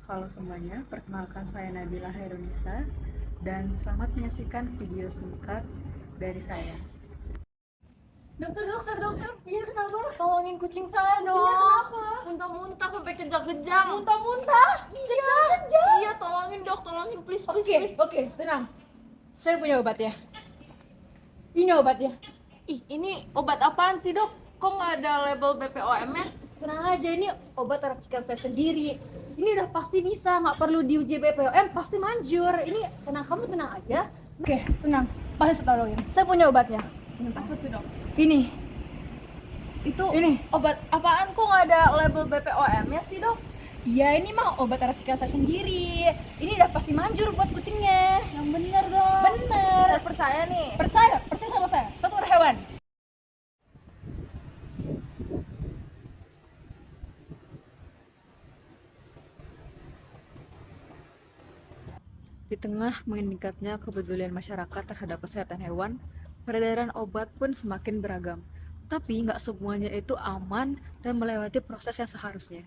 Halo semuanya, perkenalkan saya Nabila Hairunisa dan selamat menyaksikan video singkat dari saya. Dokter, iya kenapa? Tolongin kucing saya dong. Iya kenapa? Muntah-muntah sampai kejang-kejang. Muntah-muntah? Kejang-kejang? Iya, tolongin dok, tolongin please. Oke, tenang. Saya punya obat ya. Ini obatnya. Ih, ini obat apaan sih dok? Kok nggak ada label BPOM-nya? Tenang aja, ini obat racikan saya sendiri. Ini udah pasti bisa, nggak perlu diuji BPOM, pasti manjur. Ini kamu tenang aja. Oke, tenang. Pasti saya tolongin. Saya punya obatnya. Apa tuh dok? Ini. Ini obat apaan? Kok nggak ada label BPOM-nya sih dok? Iya, ini mah obat racikan saya sendiri. Ini udah pasti manjur buat kucingnya. Yang bener dong. Bener. Saya percaya nih. Percaya sama saya. Saya dokter hewan. Di tengah meningkatnya kepedulian masyarakat terhadap kesehatan hewan, peredaran obat pun semakin beragam. Tapi nggak semuanya itu aman dan melewati proses yang seharusnya.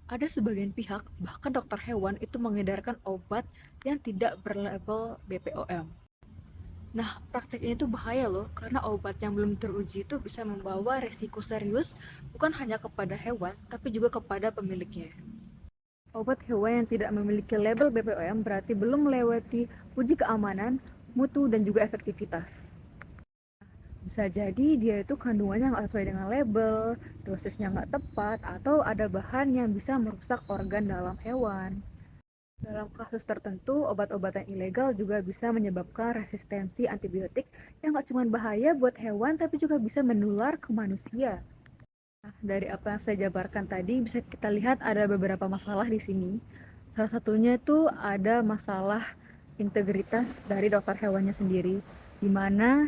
Ada sebagian pihak, bahkan dokter hewan itu mengedarkan obat yang tidak berlabel BPOM. Nah, praktek ini tuh bahaya loh, karena obat yang belum teruji itu bisa membawa resiko serius bukan hanya kepada hewan, tapi juga kepada pemiliknya. Obat hewan yang tidak memiliki label BPOM berarti belum melewati uji keamanan, mutu, dan juga efektivitas. Bisa jadi dia itu kandungannya nggak sesuai dengan label, dosisnya nggak tepat, atau ada bahan yang bisa merusak organ dalam hewan. Dalam kasus tertentu, obat-obatan ilegal juga bisa menyebabkan resistensi antibiotik yang nggak cuma bahaya buat hewan, tapi juga bisa menular ke manusia. Nah, dari apa yang saya jabarkan tadi, bisa kita lihat ada beberapa masalah di sini. Salah satunya itu ada masalah integritas dari dokter hewannya sendiri, di mana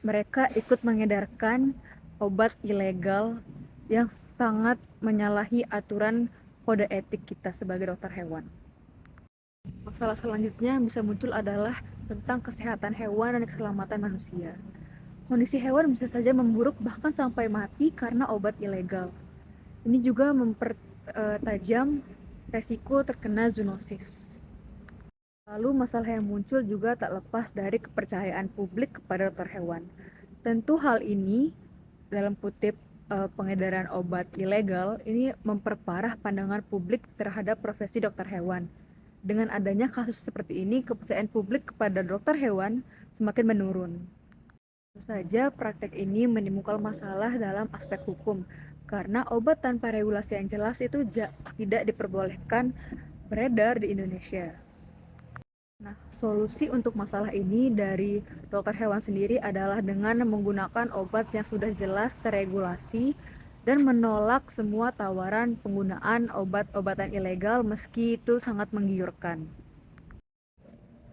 mereka ikut mengedarkan obat ilegal yang sangat menyalahi aturan kode etik kita sebagai dokter hewan. Masalah selanjutnya yang bisa muncul adalah tentang kesehatan hewan dan keselamatan manusia. Kondisi hewan bisa saja memburuk bahkan sampai mati karena obat ilegal. Ini juga mempertajam resiko terkena zoonosis. Lalu masalah yang muncul juga tak lepas dari kepercayaan publik kepada dokter hewan. Tentu hal ini dalam kutip pengedaran obat ilegal ini memperparah pandangan publik terhadap profesi dokter hewan. Dengan adanya kasus seperti ini, kepercayaan publik kepada dokter hewan semakin menurun. Tentu saja praktek ini menimbulkan masalah dalam aspek hukum, karena obat tanpa regulasi yang jelas itu tidak diperbolehkan beredar di Indonesia. Nah, solusi untuk masalah ini dari dokter hewan sendiri adalah dengan menggunakan obat yang sudah jelas terregulasi dan menolak semua tawaran penggunaan obat-obatan ilegal meski itu sangat menggiurkan.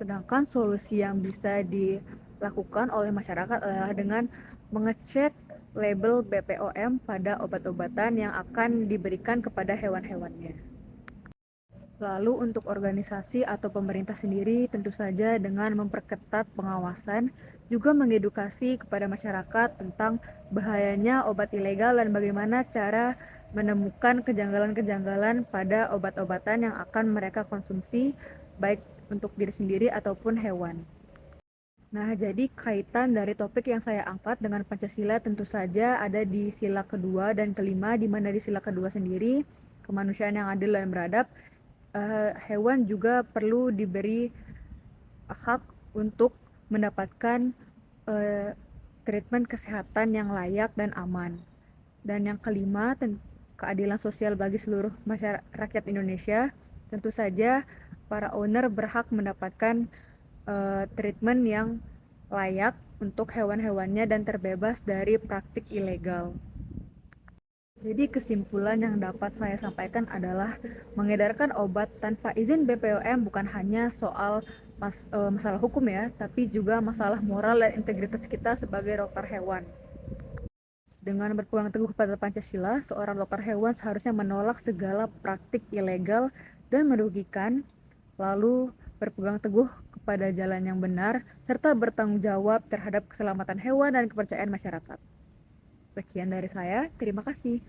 Sedangkan solusi yang bisa dilakukan oleh masyarakat adalah dengan mengecek label BPOM pada obat-obatan yang akan diberikan kepada hewan-hewannya. Lalu untuk organisasi atau pemerintah sendiri tentu saja dengan memperketat pengawasan, juga mengedukasi kepada masyarakat tentang bahayanya obat ilegal dan bagaimana cara menemukan kejanggalan-kejanggalan pada obat-obatan yang akan mereka konsumsi, baik untuk diri sendiri ataupun hewan. Nah, jadi kaitan dari topik yang saya angkat dengan Pancasila tentu saja ada di sila kedua dan kelima, di mana di sila kedua sendiri, kemanusiaan yang adil dan beradab, hewan juga perlu diberi hak untuk mendapatkan treatment kesehatan yang layak dan aman. Dan yang kelima, keadilan sosial bagi seluruh masyarakat rakyat Indonesia. Tentu saja para owner berhak mendapatkan treatment yang layak untuk hewan-hewannya dan terbebas dari praktik ilegal. Jadi kesimpulan yang dapat saya sampaikan adalah mengedarkan obat tanpa izin BPOM bukan hanya soal masalah hukum ya, tapi juga masalah moral dan integritas kita sebagai dokter hewan. Dengan berpegang teguh kepada Pancasila, seorang dokter hewan seharusnya menolak segala praktik ilegal dan merugikan, lalu berpegang teguh kepada jalan yang benar, serta bertanggung jawab terhadap keselamatan hewan dan kepercayaan masyarakat. Sekian dari saya, terima kasih.